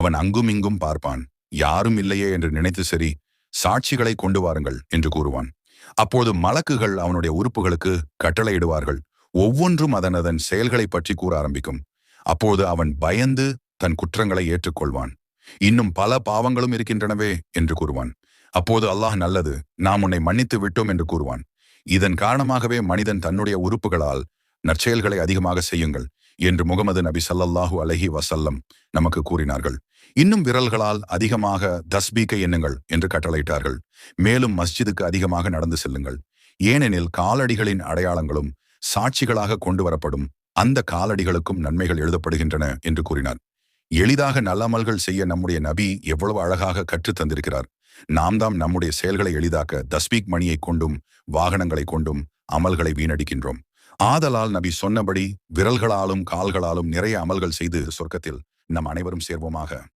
அவன் அங்கும் இங்கும் பார்ப்பான். யாரும் இல்லையே என்று நினைத்து சரி, சாட்சிகளை கொண்டு வாருங்கள் என்று கூறுவான். அப்போது மலக்குகள் அவனுடைய உறுப்புகளுக்கு கட்டளையிடுவார்கள். ஒவ்வொன்றும் அதனதன் செயல்களை பற்றி கூற ஆரம்பிக்கும். அப்போது அவன் பயந்து தன் குற்றங்களை ஏற்றுக்கொள்வான். இன்னும் பல பாவங்களும் இருக்கின்றனவே என்று கூறுவான். அப்போது அல்லாஹ் நல்லது, நாம் உன்னை மன்னித்து விட்டோம் என்று கூறுவான். இதன் காரணமாகவே மனிதன் தன்னுடைய உறுப்புகளால் நற்செயல்களை அதிகமாக செய்யுங்கள் என்று முகமது நபி ஸல்லல்லாஹு அலைஹி வஸல்லம் நமக்கு கூறினார்கள். இன்னும் விரல்களால் அதிகமாக தஸ்பீக்கை எண்ணுங்கள் என்று கட்டளையிட்டார்கள். மேலும் மஸ்ஜிதுக்கு அதிகமாக நடந்து செல்லுங்கள். ஏனெனில் காலடிகளின் அடையாளங்களும் சாட்சிகளாக கொண்டு வரப்படும் அந்த காலடிகளுக்கும் நன்மைகள் எழுதப்படுகின்றன என்று கூறினார். எளிதாக நல்லமல்கள் செய்ய நம்முடைய நபி எவ்வளவு அழகாக கற்றுத் தந்திருக்கிறார். நாம் தாம் நம்முடைய செயல்களை எளிதாக்க தஸ்பீக் மணியை கொண்டும் வாகனங்களை கொண்டும் அமல்களை வீணடிக்கின்றோம். ஆதலால் நபி சொன்னபடி விரல்களாலும் கால்களாலும் நிறைய அமல்கள் செய்து சொர்க்கத்தில் நம் அனைவரும் சேர்வோமாக.